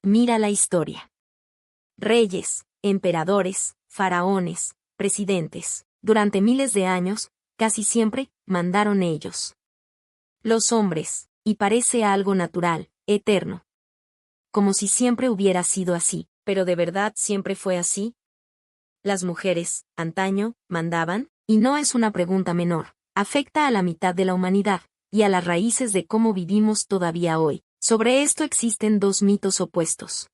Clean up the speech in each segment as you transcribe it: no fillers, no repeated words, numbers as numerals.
Mira la historia. Reyes, emperadores, faraones, presidentes, durante miles de años, casi siempre, mandaron ellos. Los hombres, y parece algo natural, eterno. Como si siempre hubiera sido así, pero ¿de verdad siempre fue así? Las mujeres, antaño, mandaban, y no es una pregunta menor, afecta a la mitad de la humanidad, y a las raíces de cómo vivimos todavía hoy. Sobre esto existen dos mitos opuestos.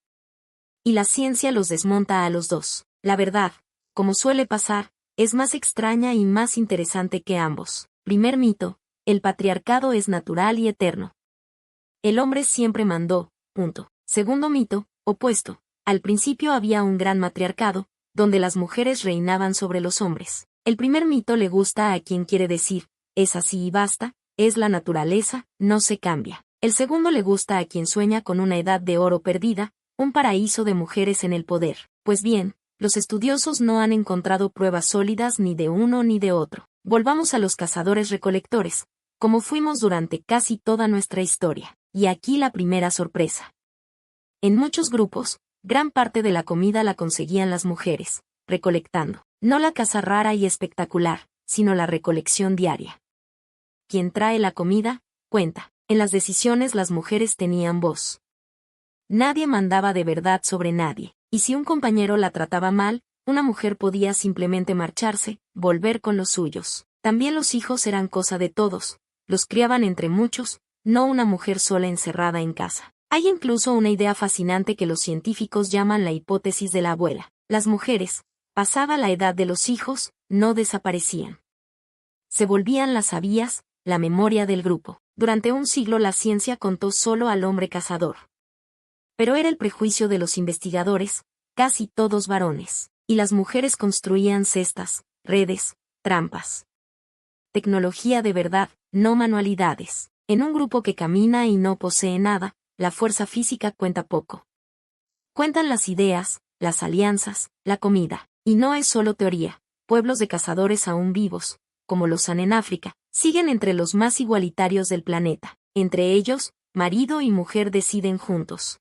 Y la ciencia los desmonta a los dos. La verdad, como suele pasar, es más extraña y más interesante que ambos. Primer mito, el patriarcado es natural y eterno. El hombre siempre mandó, punto. Segundo mito, opuesto, al principio había un gran matriarcado, donde las mujeres reinaban sobre los hombres. El primer mito le gusta a quien quiere decir, es así y basta, es la naturaleza, no se cambia. El segundo le gusta a quien sueña con una edad de oro perdida, un paraíso de mujeres en el poder. Pues bien, los estudiosos no han encontrado pruebas sólidas ni de uno ni de otro. Volvamos a los cazadores-recolectores, como fuimos durante casi toda nuestra historia. Y aquí la primera sorpresa. En muchos grupos, gran parte de la comida la conseguían las mujeres, recolectando. No la caza rara y espectacular, sino la recolección diaria. Quien trae la comida, cuenta. En las decisiones las mujeres tenían voz. Nadie mandaba de verdad sobre nadie, y si un compañero la trataba mal, una mujer podía simplemente marcharse, volver con los suyos. También los hijos eran cosa de todos, los criaban entre muchos, no una mujer sola encerrada en casa. Hay incluso una idea fascinante que los científicos llaman la hipótesis de la abuela. Las mujeres, pasada la edad de los hijos, no desaparecían. Se volvían las sabias, la memoria del grupo. Durante un siglo la ciencia contó solo al hombre cazador. Pero era el prejuicio de los investigadores, casi todos varones, y las mujeres construían cestas, redes, trampas. Tecnología de verdad, no manualidades. En un grupo que camina y no posee nada, la fuerza física cuenta poco. Cuentan las ideas, las alianzas, la comida. Y no es solo teoría. Pueblos de cazadores aún vivos, como los Han en África, siguen entre los más igualitarios del planeta. Entre ellos, marido y mujer deciden juntos.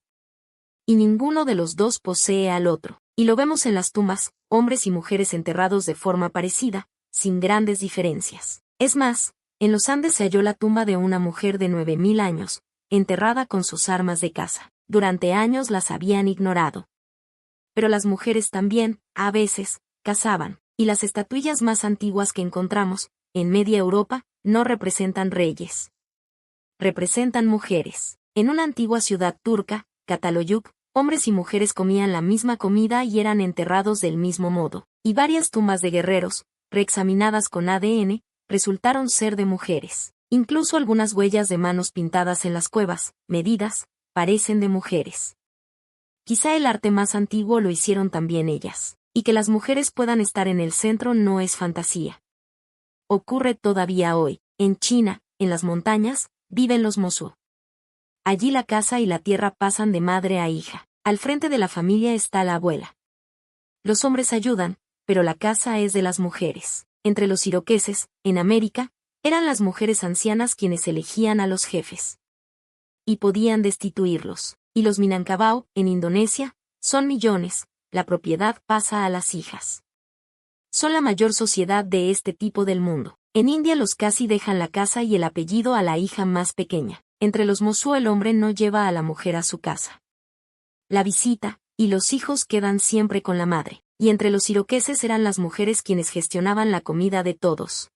Y ninguno de los dos posee al otro. Y lo vemos en las tumbas, hombres y mujeres enterrados de forma parecida, sin grandes diferencias. Es más, en los Andes se halló la tumba de una mujer de 9000 años, enterrada con sus armas de caza. Durante años las habían ignorado. Pero las mujeres también, a veces, cazaban, y las estatuillas más antiguas que encontramos, en media Europa, no representan reyes. Representan mujeres. En una antigua ciudad turca, Catalhoyuk, hombres y mujeres comían la misma comida y eran enterrados del mismo modo. Y varias tumbas de guerreros, reexaminadas con ADN, resultaron ser de mujeres. Incluso algunas huellas de manos pintadas en las cuevas, medidas, parecen de mujeres. Quizá el arte más antiguo lo hicieron también ellas. Y que las mujeres puedan estar en el centro no es fantasía. Ocurre todavía hoy. En China, en las montañas, viven los Mosuo. Allí la casa y la tierra pasan de madre a hija. Al frente de la familia está la abuela. Los hombres ayudan, pero la casa es de las mujeres. Entre los iroqueses, en América, eran las mujeres ancianas quienes elegían a los jefes. Y podían destituirlos. Y los Minangkabau, en Indonesia, son millones, la propiedad pasa a las hijas. Son la mayor sociedad de este tipo del mundo. En India los casi dejan la casa y el apellido a la hija más pequeña. Entre los Mosuo el hombre no lleva a la mujer a su casa. La visita, y los hijos quedan siempre con la madre. Y entre los iroqueses eran las mujeres quienes gestionaban la comida de todos.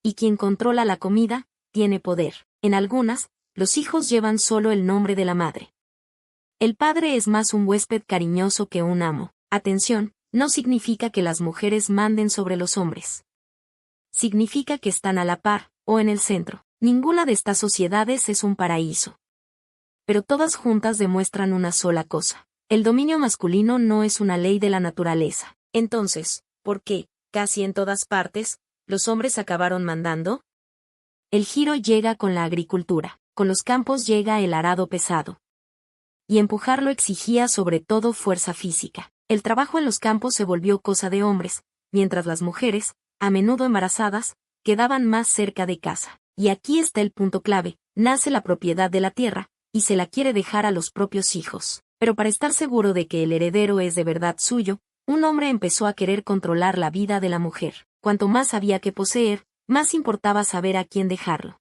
Y quien controla la comida, tiene poder. En algunas, los hijos llevan solo el nombre de la madre. El padre es más un huésped cariñoso que un amo. Atención, no significa que las mujeres manden sobre los hombres. Significa que están a la par, o en el centro. Ninguna de estas sociedades es un paraíso. Pero todas juntas demuestran una sola cosa. El dominio masculino no es una ley de la naturaleza. Entonces, ¿por qué, casi en todas partes, los hombres acabaron mandando? El giro llega con la agricultura. Con los campos llega el arado pesado. Y empujarlo exigía sobre todo fuerza física. El trabajo en los campos se volvió cosa de hombres, mientras las mujeres, a menudo embarazadas, quedaban más cerca de casa. Y aquí está el punto clave, nace la propiedad de la tierra, y se la quiere dejar a los propios hijos. Pero para estar seguro de que el heredero es de verdad suyo, un hombre empezó a querer controlar la vida de la mujer. Cuanto más había que poseer, más importaba saber a quién dejarlo.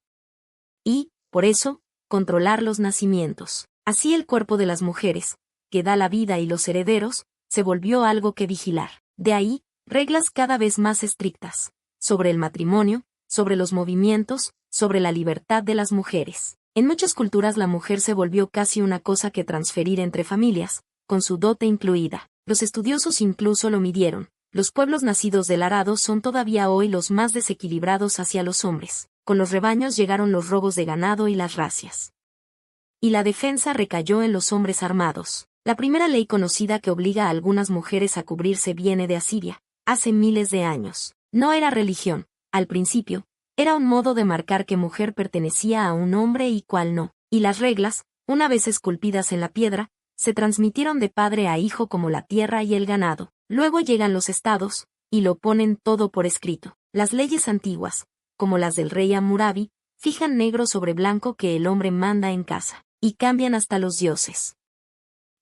Y, por eso, controlar los nacimientos. Así el cuerpo de las mujeres, que da la vida y los herederos, se volvió algo que vigilar. De ahí, reglas cada vez más estrictas, sobre el matrimonio, sobre los movimientos, sobre la libertad de las mujeres. En muchas culturas la mujer se volvió casi una cosa que transferir entre familias, con su dote incluida. Los estudiosos incluso lo midieron. Los pueblos nacidos del arado son todavía hoy los más desequilibrados hacia los hombres. Con los rebaños llegaron los robos de ganado y las racias. Y la defensa recayó en los hombres armados. La primera ley conocida que obliga a algunas mujeres a cubrirse viene de Asiria, hace miles de años. No era religión, al principio, era un modo de marcar qué mujer pertenecía a un hombre y cuál no. Y las reglas, una vez esculpidas en la piedra, se transmitieron de padre a hijo como la tierra y el ganado. Luego llegan los estados, y lo ponen todo por escrito. Las leyes antiguas, como las del rey Hammurabi, fijan negro sobre blanco que el hombre manda en casa, y cambian hasta los dioses.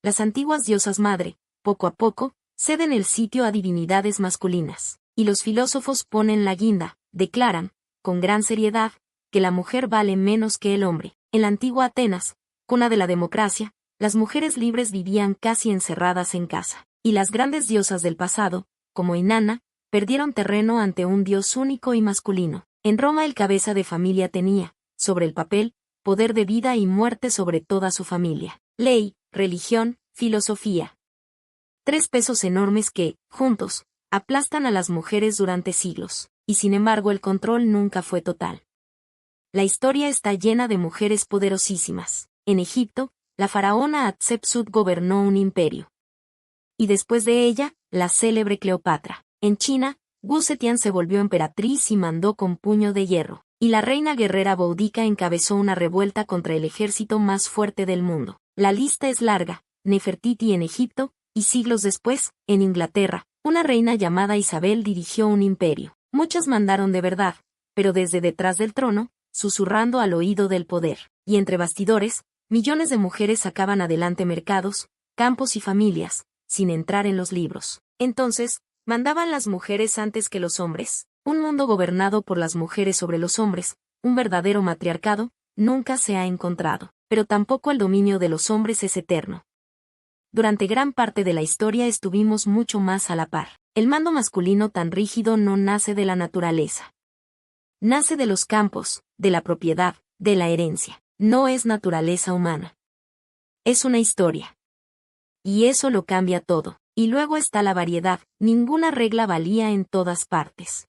Las antiguas diosas madre, poco a poco, ceden el sitio a divinidades masculinas, y los filósofos ponen la guinda, declaran, con gran seriedad, que la mujer vale menos que el hombre. En la antigua Atenas, cuna de la democracia, las mujeres libres vivían casi encerradas en casa, y las grandes diosas del pasado, como Inanna, perdieron terreno ante un dios único y masculino. En Roma el cabeza de familia tenía, sobre el papel, poder de vida y muerte sobre toda su familia. Ley, religión, filosofía. 3 pesos enormes que, juntos, aplastan a las mujeres durante siglos, y sin embargo el control nunca fue total. La historia está llena de mujeres poderosísimas. En Egipto, la faraona Hatshepsut gobernó un imperio. Y después de ella, la célebre Cleopatra. En China, Wu Zetian se volvió emperatriz y mandó con puño de hierro. Y la reina guerrera Boudica encabezó una revuelta contra el ejército más fuerte del mundo. La lista es larga. Nefertiti en Egipto, y siglos después, en Inglaterra, una reina llamada Isabel dirigió un imperio. Muchas mandaron de verdad, pero desde detrás del trono, susurrando al oído del poder. Y entre bastidores, millones de mujeres sacaban adelante mercados, campos y familias, sin entrar en los libros. Entonces, ¿mandaban las mujeres antes que los hombres? Un mundo gobernado por las mujeres sobre los hombres, un verdadero matriarcado, nunca se ha encontrado. Pero tampoco el dominio de los hombres es eterno. Durante gran parte de la historia estuvimos mucho más a la par. El mando masculino tan rígido no nace de la naturaleza. Nace de los campos, de la propiedad, de la herencia. No es naturaleza humana. Es una historia. Y eso lo cambia todo. Y luego está la variedad. Ninguna regla valía en todas partes.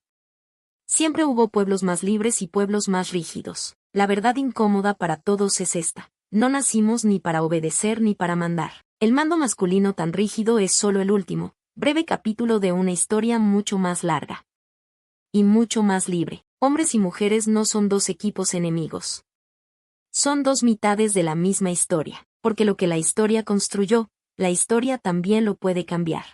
Siempre hubo pueblos más libres y pueblos más rígidos. La verdad incómoda para todos es esta. No nacimos ni para obedecer ni para mandar. El mando masculino tan rígido es solo el último, breve capítulo de una historia mucho más larga. Y mucho más libre. Hombres y mujeres no son 2 equipos enemigos. Son 2 mitades de la misma historia, porque lo que la historia construyó, la historia también lo puede cambiar.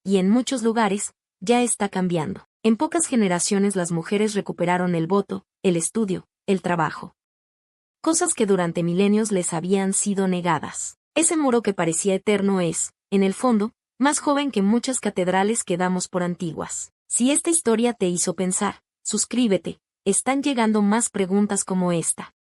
Y en muchos lugares, ya está cambiando. En pocas generaciones las mujeres recuperaron el voto, el estudio, el trabajo. Cosas que durante milenios les habían sido negadas. Ese muro que parecía eterno es, en el fondo, más joven que muchas catedrales que damos por antiguas. Si esta historia te hizo pensar, suscríbete, están llegando más preguntas como esta.